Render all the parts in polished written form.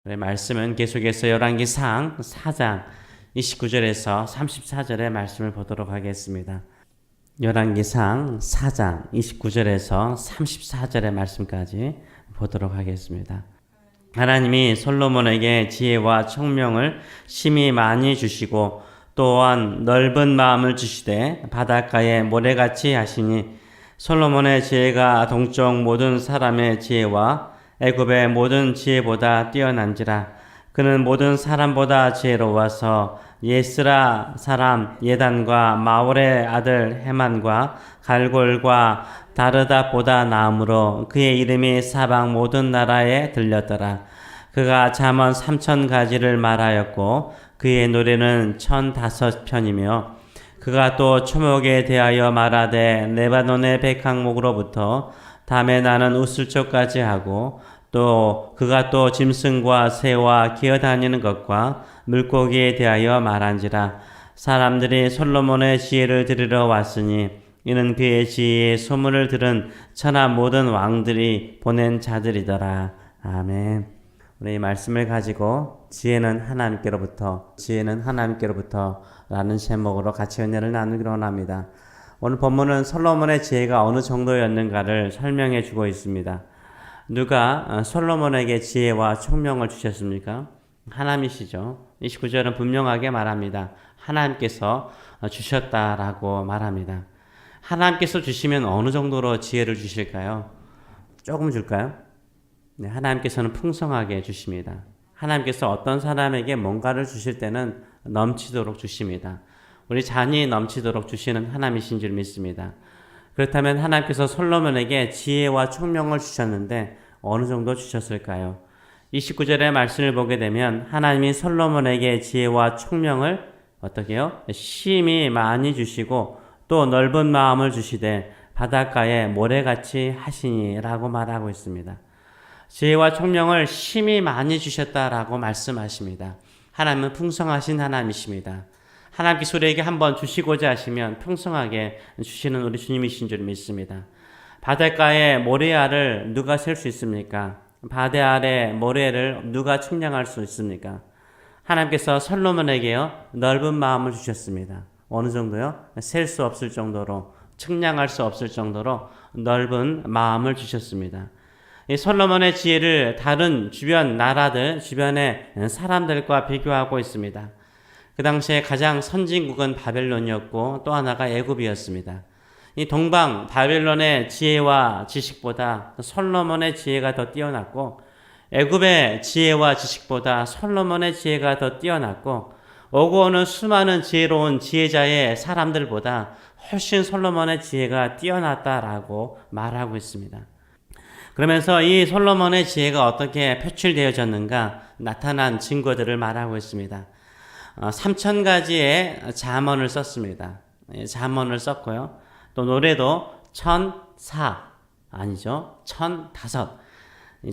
말씀은 계속해서 열왕기상 4장 29절에서 34절의 말씀을 보도록 하겠습니다. 열왕기상 4장 29절에서 34절의 말씀까지 보도록 하겠습니다. 하나님이 솔로몬에게 지혜와 총명을 심히 많이 주시고 또한 넓은 마음을 주시되 바닷가에 모래같이 하시니 솔로몬의 지혜가 동쪽 모든 사람의 지혜와 애굽의 모든 지혜보다 뛰어난지라. 그는 모든 사람보다 지혜로워서 예스라 사람 예단과 마올의 아들 헤만과 갈골과 다르다보다 나음으로 그의 이름이 사방 모든 나라에 들렸더라. 그가 잠언 3000가지를 말하였고 그의 노래는 1005편이며 그가 또 초목에 대하여 말하되 레바논의 백항목으로부터 담에 나는 우슬초까지 하고 또 그가 또 짐승과 새와 기어다니는 것과 물고기에 대하여 말한지라. 사람들이 솔로몬의 지혜를 들으러 왔으니 이는 그의 지혜의 소문을 들은 천하 모든 왕들이 보낸 자들이더라. 아멘. 우리 이 말씀을 가지고 지혜는 하나님께로부터 라는 제목으로 같이 은혜를 나누기로 원합니다. 오늘 본문은 솔로몬의 지혜가 어느 정도였는가를 설명해 주고 있습니다. 누가 솔로몬에게 지혜와 총명을 주셨습니까? 하나님이시죠. 29절은 분명하게 말합니다. 하나님께서 주셨다라고 말합니다. 하나님께서 주시면 어느 정도로 지혜를 주실까요? 조금 줄까요? 네, 하나님께서는 풍성하게 주십니다. 하나님께서 어떤 사람에게 뭔가를 주실 때는 넘치도록 주십니다. 우리 잔이 넘치도록 주시는 하나님이신 줄 믿습니다. 그렇다면 하나님께서 솔로몬에게 지혜와 총명을 주셨는데 어느 정도 주셨을까요? 29절의 말씀을 보게 되면 하나님이 솔로몬에게 지혜와 총명을 어떻게 해요? 심히 많이 주시고 또 넓은 마음을 주시되 바닷가에 모래같이 하시니라고 말하고 있습니다. 지혜와 총명을 심히 많이 주셨다라고 말씀하십니다. 하나님은 풍성하신 하나님이십니다. 하나님께서 우리에게 한번 주시고자 하시면 풍성하게 주시는 우리 주님이신 줄 믿습니다. 바닷가의 모래알을 누가 셀 수 있습니까? 바다알의 모래를 누가 측량할 수 있습니까? 하나님께서 솔로몬에게요 넓은 마음을 주셨습니다. 어느 정도요? 셀 수 없을 정도로, 측량할 수 없을 정도로 넓은 마음을 주셨습니다. 이 솔로몬의 지혜를 다른 주변 나라들, 주변의 사람들과 비교하고 있습니다. 그 당시에 가장 선진국은 바벨론이었고 또 하나가 애굽이었습니다. 이 동방 바벨론의 지혜와 지식보다 솔로몬의 지혜가 더 뛰어났고 애굽의 지혜와 지식보다 솔로몬의 지혜가 더 뛰어났고 오고 오는 수많은 지혜로운 지혜자의 사람들보다 훨씬 솔로몬의 지혜가 뛰어났다라고 말하고 있습니다. 그러면서 이 솔로몬의 지혜가 어떻게 표출되어졌는가 나타난 증거들을 말하고 있습니다. 3000가지의 잠언을 썼습니다. 잠언을 썼고요. 또 노래도 1005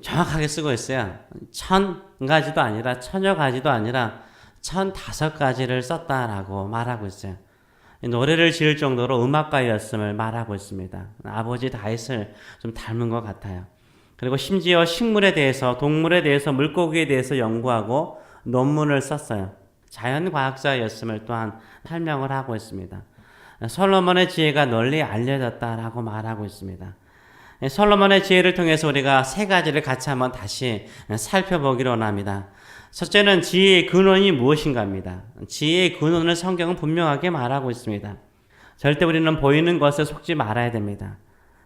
정확하게 쓰고 있어요. 1000가지도 아니라 1000여 가지도 아니라 1005가지를 썼다라고 말하고 있어요. 노래를 지을 정도로 음악가였음을 말하고 있습니다. 아버지 다윗을 좀 닮은 것 같아요. 그리고 심지어 식물에 대해서, 동물에 대해서, 물고기에 대해서 연구하고 논문을 썼어요. 자연과학자였음을 또한 설명을 하고 있습니다. 솔로몬의 지혜가 널리 알려졌다라고 말하고 있습니다. 솔로몬의 지혜를 통해서 우리가 세 가지를 같이 한번 다시 살펴보기로 원합니다. 첫째는 지혜의 근원이 무엇인가입니다. 지혜의 근원을 성경은 분명하게 말하고 있습니다. 절대 우리는 보이는 것에 속지 말아야 됩니다.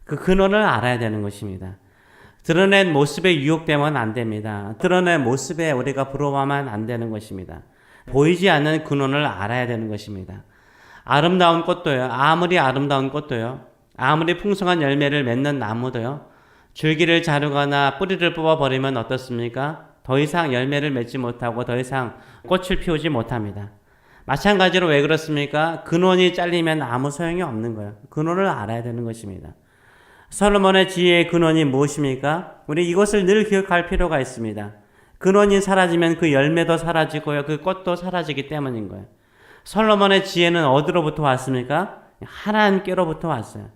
그 근원을 알아야 되는 것입니다. 드러낸 모습에 유혹되면 안 됩니다. 드러낸 모습에 우리가 부러워하면 안 되는 것입니다. 보이지 않는 근원을 알아야 되는 것입니다. 아름다운 꽃도요. 아무리 아름다운 꽃도요. 아무리 풍성한 열매를 맺는 나무도요. 줄기를 자르거나 뿌리를 뽑아버리면 어떻습니까? 더 이상 열매를 맺지 못하고 더 이상 꽃을 피우지 못합니다. 마찬가지로 왜 그렇습니까? 근원이 잘리면 아무 소용이 없는 거예요. 근원을 알아야 되는 것입니다. 솔로몬의 지혜의 근원이 무엇입니까? 우리 이것을 늘 기억할 필요가 있습니다. 근원이 사라지면 그 열매도 사라지고요. 그 꽃도 사라지기 때문인 거예요. 솔로몬의 지혜는 어디로부터 왔습니까? 하나님께로부터 왔어요.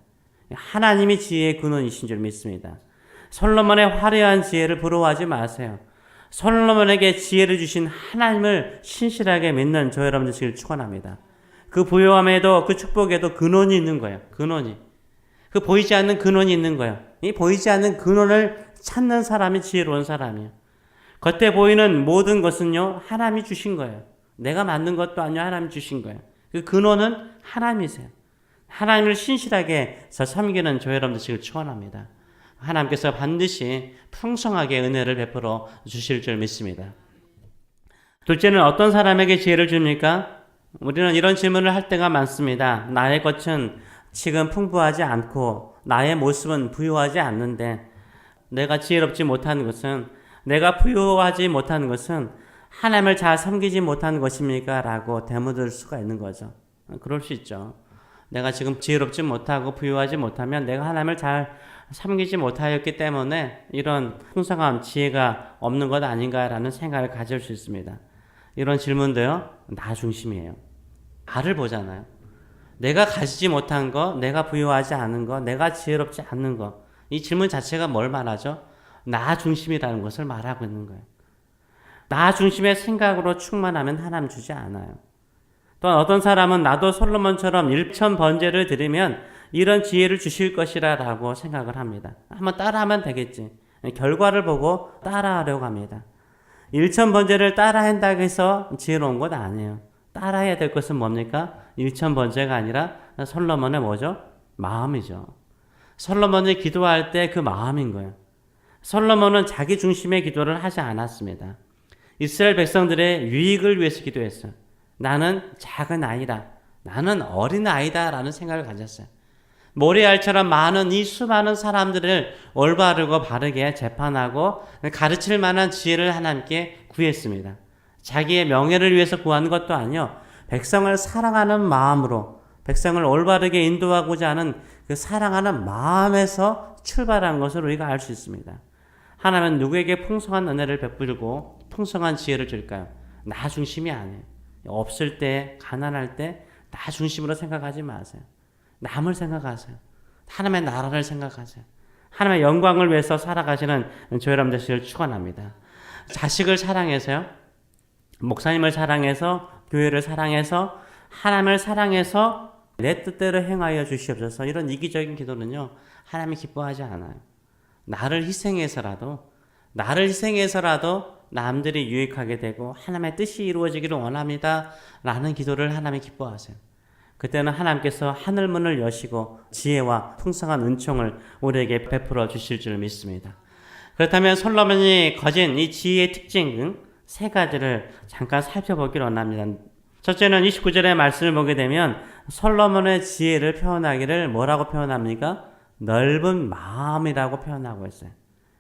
하나님이 지혜의 근원이신 줄 믿습니다. 솔로몬의 화려한 지혜를 부러워하지 마세요. 솔로몬에게 지혜를 주신 하나님을 신실하게 믿는 저 여러분 되시길 축원합니다. 그 부요함에도 그 축복에도 근원이 있는 거예요. 근원이. 그 보이지 않는 근원이 있는 거예요. 이 보이지 않는 근원을 찾는 사람이 지혜로운 사람이에요. 겉에 보이는 모든 것은요, 하나님이 주신 거예요. 내가 만든 것도 아니고 하나님이 주신 거예요. 그 근원은 하나님이세요. 하나님을 신실하게 섬기는 저 여러분 되시길 축원합니다. 하나님께서 반드시 풍성하게 은혜를 베풀어 주실 줄 믿습니다. 둘째는 어떤 사람에게 지혜를 줍니까? 우리는 이런 질문을 할 때가 많습니다. 나의 것은 지금 풍부하지 않고 나의 모습은 부유하지 않는데 내가 지혜롭지 못한 것은, 내가 부유하지 못한 것은 하나님을 잘 섬기지 못한 것입니까? 라고 되묻을 수가 있는 거죠. 그럴 수 있죠. 내가 지금 지혜롭지 못하고 부유하지 못하면 내가 하나님을 잘 섬기지 못하였기 때문에 이런 풍성한 지혜가 없는 것 아닌가라는 생각을 가질 수 있습니다. 이런 질문도요, 나 중심이에요. 나를 보잖아요. 내가 가지지 못한 거, 내가 부유하지 않은 거, 내가 지혜롭지 않는 거. 이 질문 자체가 뭘 말하죠? 나 중심이라는 것을 말하고 있는 거예요. 나 중심의 생각으로 충만하면 하나님 주지 않아요. 또한 어떤 사람은 나도 솔로몬처럼 일천번제를 드리면 이런 지혜를 주실 것이라 라고 생각을 합니다. 한번 따라하면 되겠지. 결과를 보고 따라하려고 합니다. 일천번제를 따라한다고 해서 지혜로운 것 아니에요. 따라해야 될 것은 뭡니까? 일천번제가 아니라 솔로몬의 뭐죠? 마음이죠. 솔로몬이 기도할 때 그 마음인 거예요. 솔로몬은 자기 중심의 기도를 하지 않았습니다. 이스라엘 백성들의 유익을 위해서 기도했어요. 나는 작은 아이다. 나는 어린 아이다. 라는 생각을 가졌어요. 모래알처럼 많은 이 수많은 사람들을 올바르고 바르게 재판하고 가르칠 만한 지혜를 하나님께 구했습니다. 자기의 명예를 위해서 구한 것도 아니요. 백성을 사랑하는 마음으로, 백성을 올바르게 인도하고자 하는 그 사랑하는 마음에서 출발한 것을 우리가 알 수 있습니다. 하나님은 누구에게 풍성한 은혜를 베풀고 풍성한 지혜를 줄까요? 나 중심이 아니에요. 없을 때, 가난할 때 나 중심으로 생각하지 마세요. 남을 생각하세요. 하나님의 나라를 생각하세요. 하나님의 영광을 위해서 살아가시는 저 여러분 되시길 축원합니다. 자식을 사랑해서요. 목사님을 사랑해서, 교회를 사랑해서, 하나님을 사랑해서 내 뜻대로 행하여 주시옵소서. 이런 이기적인 기도는요, 하나님이 기뻐하지 않아요. 나를 희생해서라도 남들이 유익하게 되고 하나님의 뜻이 이루어지기를 원합니다. 라는 기도를 하나님이 기뻐하세요. 그때는 하나님께서 하늘문을 여시고 지혜와 풍성한 은총을 우리에게 베풀어 주실 줄 믿습니다. 그렇다면 솔로몬이 가진 이 지혜의 특징 세 가지를 잠깐 살펴보기를 원합니다. 첫째는 29절의 말씀을 보게 되면 솔로몬의 지혜를 표현하기를 뭐라고 표현합니까? 넓은 마음이라고 표현하고 있어요.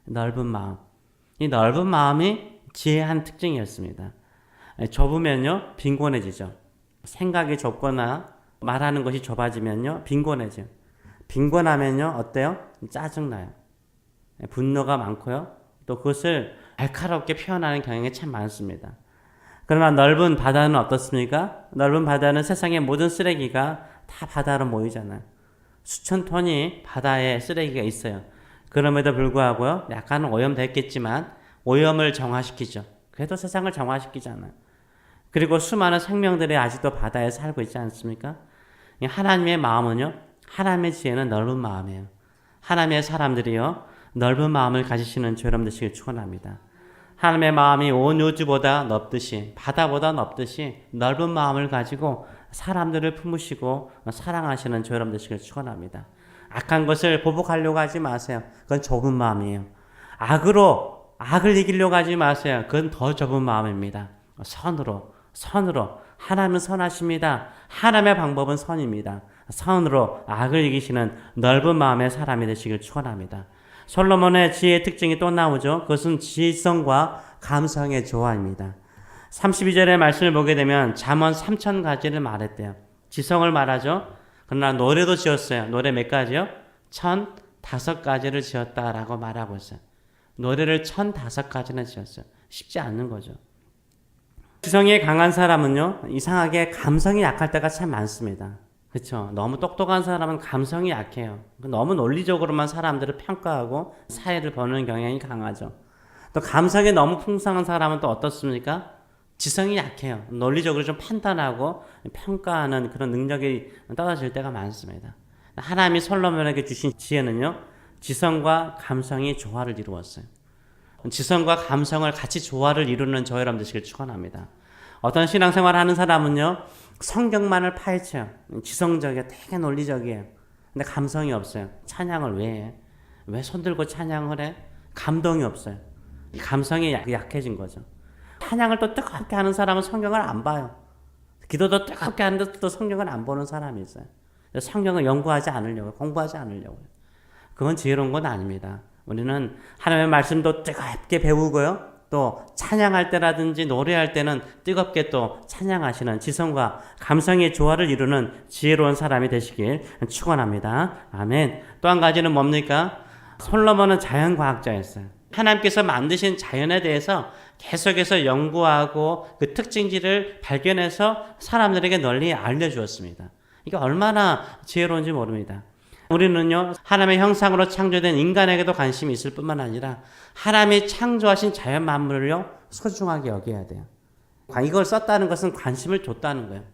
넓은 마음. 이 넓은 마음이 지혜의 한 특징이었습니다. 좁으면요, 빈곤해지죠. 생각이 좁거나 말하는 것이 좁아지면요, 빈곤해져요. 빈곤하면요, 어때요? 짜증나요. 분노가 많고요. 또 그것을 날카롭게 표현하는 경향이 참 많습니다. 그러나 넓은 바다는 어떻습니까? 넓은 바다는 세상의 모든 쓰레기가 다 바다로 모이잖아요. 수천 톤이 바다에 쓰레기가 있어요. 그럼에도 불구하고요, 약간은 오염됐겠지만 오염을 정화시키죠. 그래도 세상을 정화시키잖아요. 그리고 수많은 생명들이 아직도 바다에 살고 있지 않습니까? 하나님의 마음은요, 하나님의 지혜는 넓은 마음이에요. 하나님의 사람들이요, 넓은 마음을 가지시는 저 여러분 되시길 축원합니다. 하나님의 마음이 온 우주보다 넓듯이, 바다보다 넓듯이 넓은 마음을 가지고 사람들을 품으시고 사랑하시는 저 여러분 되시길 축원합니다. 악한 것을 보복하려고 하지 마세요. 그건 좁은 마음이에요. 악을 이기려고 하지 마세요. 그건 더 좁은 마음입니다. 선으로. 하나님은 선하십니다. 하나님의 방법은 선입니다. 선으로 악을 이기시는 넓은 마음의 사람이 되시길 축원합니다. 솔로몬의 지혜의 특징이 또 나오죠. 그것은 지성과 감성의 조화입니다. 32절의 말씀을 보게 되면 잠언 3000가지를 말했대요. 지성을 말하죠. 그러나 노래도 지었어요. 노래 몇 가지요? 1005가지를 지었다라고 말하고 있어요. 노래를 1005가지나 지었어요. 쉽지 않는 거죠. 지성이 강한 사람은요, 이상하게 감성이 약할 때가 참 많습니다. 그렇죠? 너무 똑똑한 사람은 감성이 약해요. 너무 논리적으로만 사람들을 평가하고 사회를 보는 경향이 강하죠. 또 감성이 너무 풍성한 사람은 또 어떻습니까? 지성이 약해요. 논리적으로 좀 판단하고 평가하는 그런 능력이 떨어질 때가 많습니다. 하나님이 솔로몬에게 주신 지혜는요, 지성과 감성이 조화를 이루었어요. 지성과 감성을 같이 조화를 이루는 저와 여러분 되시길 축원합니다. 어떤 신앙생활을 하는 사람은요, 성경만을 파헤쳐요. 지성적이에요. 되게 논리적이에요. 근데 감성이 없어요. 찬양을 왜 해? 왜 손들고 찬양을 해? 감동이 없어요. 감성이 약해진 거죠. 찬양을 또 뜨겁게 하는 사람은 성경을 안 봐요. 기도도 뜨겁게 하는데 또 성경을 안 보는 사람이 있어요. 성경을 연구하지 않으려고, 공부하지 않으려고요. 그건 지혜로운 건 아닙니다. 우리는 하나님의 말씀도 뜨겁게 배우고요. 또 찬양할 때라든지 노래할 때는 뜨겁게 또 찬양하시는 지성과 감성의 조화를 이루는 지혜로운 사람이 되시길 축원합니다. 아멘. 또 한 가지는 뭡니까? 솔로몬은 자연과학자였어요. 하나님께서 만드신 자연에 대해서 계속해서 연구하고 그 특징들을 발견해서 사람들에게 널리 알려주었습니다. 이게 얼마나 지혜로운지 모릅니다. 우리는요, 하나님의 형상으로 창조된 인간에게도 관심이 있을 뿐만 아니라 하나님이 창조하신 자연 만물을요, 소중하게 여겨야 돼요. 이걸 썼다는 것은 관심을 줬다는 거예요.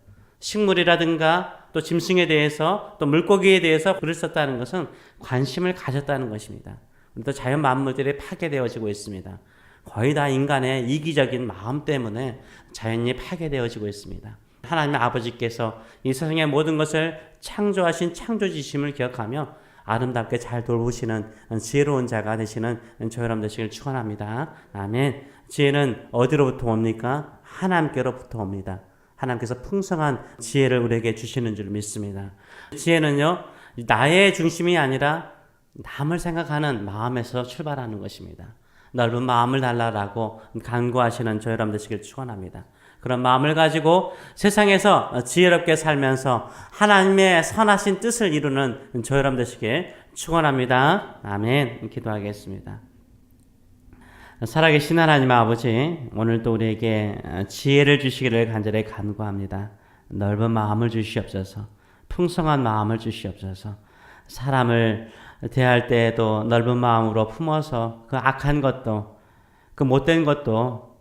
식물이라든가 또 짐승에 대해서 또 물고기에 대해서 글을 썼다는 것은 관심을 가졌다는 것입니다. 또 자연 만물들이 파괴되어지고 있습니다. 거의 다 인간의 이기적인 마음 때문에 자연이 파괴되어지고 있습니다. 하나님의 아버지께서 이 세상의 모든 것을 창조하신 창조지심을 기억하며 아름답게 잘 돌보시는 지혜로운 자가 되시는 저 여러분 되시길 축원합니다. 아멘. 지혜는 어디로부터 옵니까? 하나님께로부터 옵니다. 하나님께서 풍성한 지혜를 우리에게 주시는 줄 믿습니다. 지혜는요, 나의 중심이 아니라 남을 생각하는 마음에서 출발하는 것입니다. 넓은 마음을 달라라고 간구하시는 저 여러분 되시길 축원합니다. 그런 마음을 가지고 세상에서 지혜롭게 살면서 하나님의 선하신 뜻을 이루는 저 여러분 되시길 축원합니다. 아멘. 기도하겠습니다. 살아계신 하나님 아버지, 오늘도 우리에게 지혜를 주시기를 간절히 간구합니다. 넓은 마음을 주시옵소서. 풍성한 마음을 주시옵소서. 사람을 대할 때에도 넓은 마음으로 품어서 그 악한 것도 그 못된 것도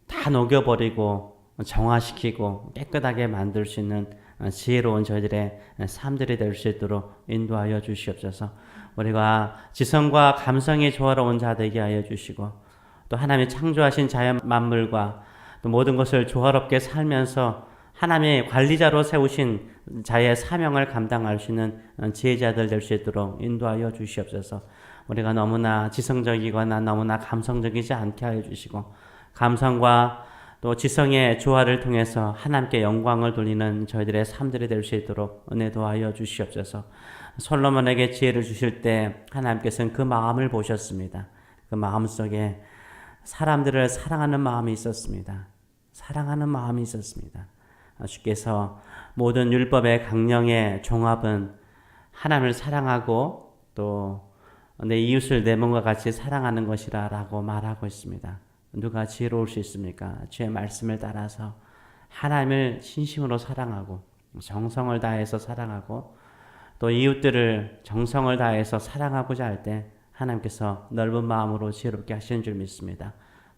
다 녹여버리고 정화시키고 깨끗하게 만들 수 있는 지혜로운 저희들의 삶들이 될 수 있도록 인도하여 주시옵소서. 우리가 지성과 감성이 조화로운 자 되게 하여 주시고 또 하나님이 창조하신 자연 만물과 또 모든 것을 조화롭게 살면서 하나님의 관리자로 세우신 자의 사명을 감당할 수 있는 지혜자들 될 수 있도록 인도하여 주시옵소서. 우리가 너무나 지성적이거나 너무나 감성적이지 않게 하여 주시고 감성과 또 지성의 조화를 통해서 하나님께 영광을 돌리는 저희들의 삶들이 될 수 있도록 은혜 도하여 주시옵소서. 솔로몬에게 지혜를 주실 때 하나님께서는 그 마음을 보셨습니다. 그 마음 속에 사람들을 사랑하는 마음이 있었습니다. 사랑하는 마음이 있었습니다. 주께서 모든 율법의 강령의 종합은 하나님을 사랑하고 또 내 이웃을 내 몸과 같이 사랑하는 것이라 라고 말하고 있습니다. 누가 지혜로울 수 있습니까? 주의 말씀을 따라서 하나님을 진심으로 사랑하고 정성을 다해서 사랑하고 또 이웃들을 정성을 다해서 사랑하고자 할 때 하나님께서 넓은 마음으로 지혜롭게 하시는 줄 믿습니다.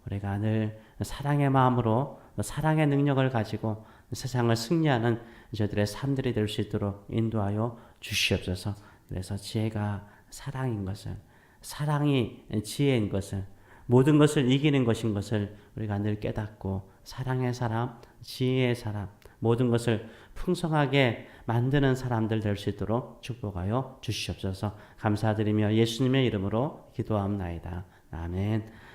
우리가 늘 사랑의 마음으로 사랑의 능력을 가지고 세상을 승리하는 저들의 삶들이 될 수 있도록 인도하여 주시옵소서. 그래서 지혜가 사랑인 것을, 사랑이 지혜인 것을, 모든 것을 이기는 것인 것을 우리가 늘 깨닫고 사랑의 사람, 지혜의 사람, 모든 것을 풍성하게 만드는 사람들 될 수 있도록 축복하여 주시옵소서. 감사드리며 예수님의 이름으로 기도합나이다. 아멘.